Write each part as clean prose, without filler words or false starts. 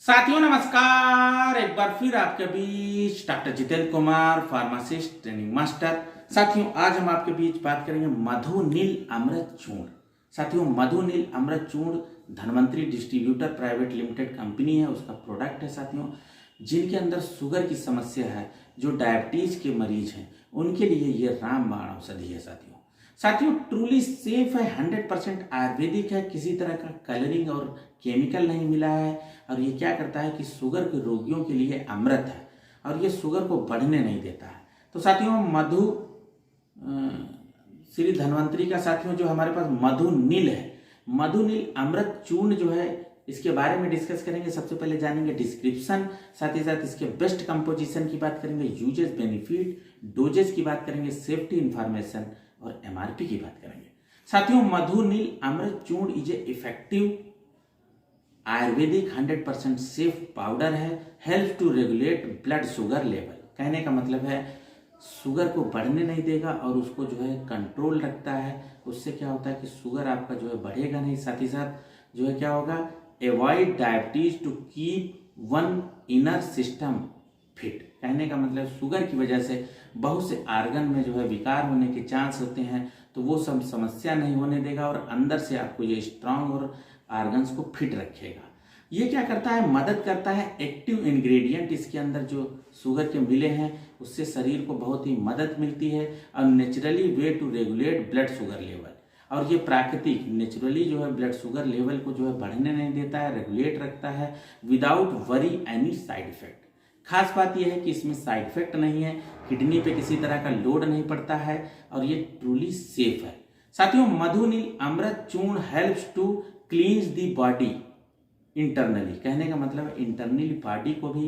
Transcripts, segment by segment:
साथियों नमस्कार। एक बार फिर आपके बीच doctor Jitendra Kumar, pharmacist, training master. साथियों आज हम आपके बीच बात करेंगे मधु नील अमृत चूर्ण। साथियों मधु नील अमृत चूर्ण Dhanvantari distributor private limited company है, उसका प्रोडक्ट है। साथियों जिनके अंदर शुगर की समस्या है, जो डायबिटीज के मरीज हैं, उनके लिए ये रामबाण औषधि है। साथियों ट्रूली सेफ है, 100% आयुर्वेदिक है, किसी तरह का कलरिंग और केमिकल नहीं मिला है। और ये क्या करता है कि शुगर के रोगियों के लिए अमृत है और ये शुगर को बढ़ने नहीं देता है। तो साथियों मधु श्री धन्वंतरी का साथियों जो हमारे पास मधु नील है, मधु नील अमृत चूर्ण जो है, इसके बारे में डिस्कस करेंगे। सबसे पहले जानेंगे डिस्क्रिप्शन, साथ ही साथ इसके बेस्ट कंपोजिशन की बात करेंगे, यूजेस, बेनिफिट, डोजेस की बात करेंगे, सेफ्टी इंफॉर्मेशन और एमआरपी की बात करेंगे। साथियों मधु नील अमृत churna is a effective Ayurvedic 100% safe powder है। Help to regulate blood sugar level, कहने का मतलब है शुगर को बढ़ने नहीं देगा और उसको जो है कंट्रोल रखता है। उससे क्या होता है कि शुगर आपका जो है बढ़ेगा नहीं। साथ ही साथ जो है क्या होगा, avoid diabetes to keep one inner system fit, कहने का मतलब शुगर की वजह से बहुत से आर्गन में जो है विकार होने के चांस होते हैं, तो वो सब समस्या नहीं होने देगा और अंदर से आपको ये स्ट्रांग और आर्गन्स को फिट रखेगा। ये क्या करता है, मदद करता है। एक्टिव इंग्रेडिएंट इसके अंदर जो शुगर के मिले हैं उससे शरीर को बहुत ही मदद मिलती है। और naturally way to regulate blood sugar level, और ये प्राकृतिक नेचुरली जो है ब्लड शुगर लेवल को जो है बढ़ने नहीं देता है, रेगुलेट रखता है without worry any side effect. खास बात यह है कि इसमें साइड इफेक्ट नहीं है, किडनी पे किसी तरह का लोड नहीं पड़ता है और ये ट्रूली सेफ है। साथियों मधु नील अमृत चूर्ण helps to cleanse the body internally, कहने का मतलब इंटरनली बॉडी को भी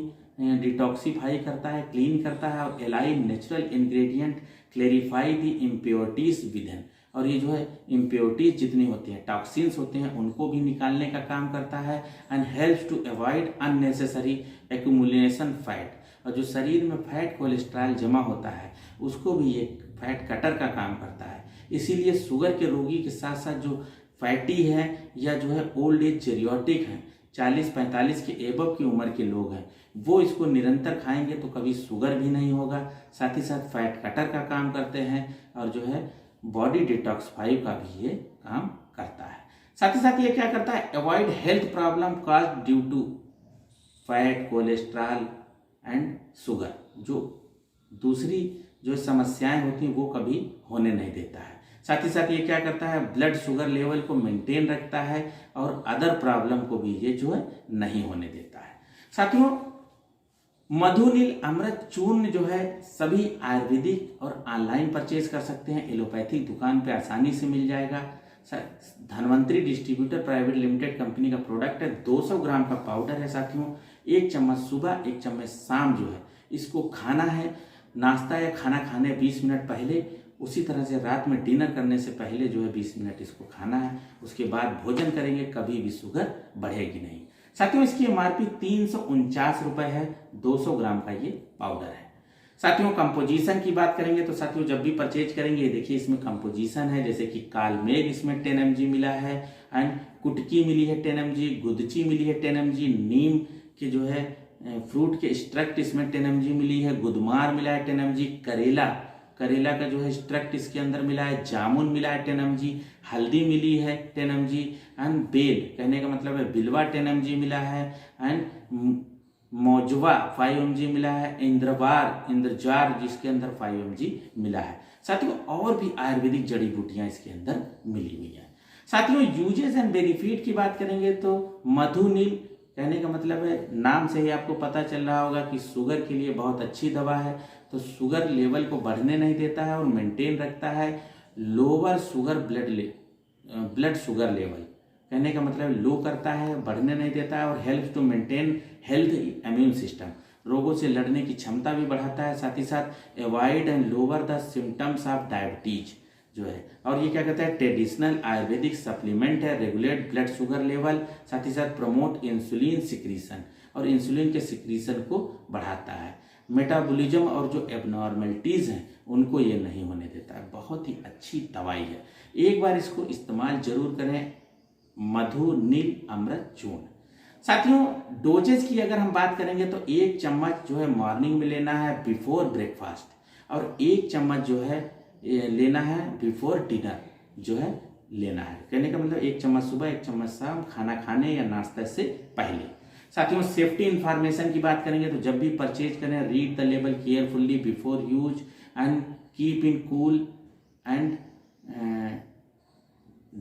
डिटॉक्सिफाई करता है, क्लीन करता है। और एलाई नेचुरल इंग्रेडिएंट क्लेरिफाई दी इम्प्योरिटीज विदिन, और ये जो है इम्प्योरिटीज जितनी होती हैं, टॉक्सिन्स होते हैं, उनको भी निकालने का काम करता है। And helps to avoid unnecessary accumulation fat, और जो शरीर में फैट कोलेस्ट्रॉल जमा होता है उसको भी ये फैट कटर का काम करता है। इसीलिए शुगर के रोगी के साथ साथ जो फैटी है या जो है ओल्ड एज जेरियोटिक है, 40-45 के एबव की उम्र के लोग हैं, वो इसको निरंतर खाएंगे तो कभी शुगर भी नहीं होगा। साथ ही साथ फैट कटर का काम करते हैं और जो है बॉडी डिटॉक्सिफाई का भी ये काम करता है। साथ ही साथ ये क्या करता है, avoid health problem caused due to fat, cholesterol and sugar, जो दूसरी जो समस्याएं होती हैं वो कभी होने नहीं देता है। साथ ही साथ ये क्या करता है, ब्लड शुगर लेवल को मेंटेन रखता है और अदर प्रॉब्लम को भी ये जो है नहीं होने देता है। साथियों मधु नील अमृत चूर्ण जो है सभी आयुर्वेदिक और ऑनलाइन परचेज कर सकते हैं, एलोपैथिक दुकान पे आसानी से मिल जाएगा। Dhanvantari distributor private limited company का प्रोडक्ट है। 200 ग्राम का पाउडर है। साथियों 1 चम्मच सुबह, 1 चम्मच शाम जो है इसको खाना है, नाश्ता या खाना खाने 20 मिनट पहले। उसी तरह से रात में डिनर करने से पहले जो है 20 मिनट इसको खाना है, उसके बाद भोजन करेंगे, कभी भी शुगर बढ़ेगी नहीं। साथियों इसकी एमआरपी 349 रुपए है, 200 ग्राम का ये पाउडर है। साथियों कंपोजिशन की बात करेंगे तो साथियों जब भी परचेज करेंगे देखिए इसमें कंपोजिशन है, जैसे कि कालमेघ इसमें 10 mg मिला है, एंड कुटकी मिली है 10 mg, गुदची मिली है 10 mg, नीम के जो है फ्रूट के स्ट्रक्ट इसमें 10 mg मिली है, गुदमार मिला है 10 mg, करेला का जो है स्ट्रक्ट इसके अंदर मिला है, जामुन मिला है 10 mg, हल्दी मिली है 10 mg, एंड बेल, कहने का मतलब है बिलवा 10 mg मिला है, एंड मौजवा 5 mg मिला है, इंद्रजार जिसके अंदर 5 mg मिला है। साथियों और भी आयुर्वेदिक जड़ी बूटियां इसके अंदर मिली हुई है। साथियों यूजेस एंड बेनिफिट की बात करेंगे तो मधु नील, कहने का मतलब है नाम से ही आपको पता चल रहा होगा कि शुगर के लिए बहुत अच्छी दवा है। तो शुगर लेवल को बढ़ने नहीं देता है और मेंटेन रखता है। Lower sugar blood sugar level, कहने का मतलब लो करता है, बढ़ने नहीं देता है, और help to maintain health immune system, रोगों से लड़ने की क्षमता भी बढ़ाता है। साथ ही साथ avoid and lower the symptoms of diabetes जो है। और ये क्या कहता है, ट्रेडिशनल आयुर्वेदिक सप्लीमेंट है, रेगुलेट ब्लड शुगर लेवल, साथ ही साथ प्रमोट इंसुलिन सिक्रीशन, और इंसुलिन के सिक्रीशन को बढ़ाता है। मेटाबॉलिज्म और जो एबनॉर्मलिटीज हैं उनको ये नहीं होने देता है। बहुत ही अच्छी दवाई है, एक बार इसको इस्तेमाल जरूर करें, मधु नील अमृत चूर्ण। साथियों डोजेज की अगर हम बात करेंगे तो 1 चम्मच जो है मॉर्निंग में लेना है बिफोर ब्रेकफास्ट, और 1 चम्मच जो है लेना है बिफोर डिनर जो है लेना है। कहने का मतलब 1 चम्मच सुबह 1 चम्मच शाम खाना खाने या नाश्ते से पहले। साथियों सेफ्टी इंफॉर्मेशन की बात करेंगे तो जब भी परचेज करें read the label carefully before use and keep in cool and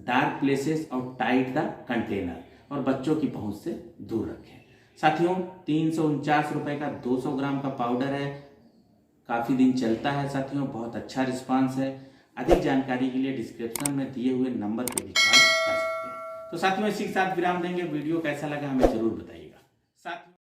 dark places और टाइट द कंटेनर, और बच्चों की पहुंच से दूर रखें। साथियों 349 रुपए का 200 ग्राम का पाउडर है, काफ़ी दिन चलता है साथियों, बहुत अच्छा रिस्पांस है। अधिक जानकारी के लिए डिस्क्रिप्शन में दिए हुए नंबर पर भी कॉल कर सकते हैं। तो साथियों इसी के साथ विराम देंगे। वीडियो कैसा लगा हमें जरूर बताइएगा। साथियों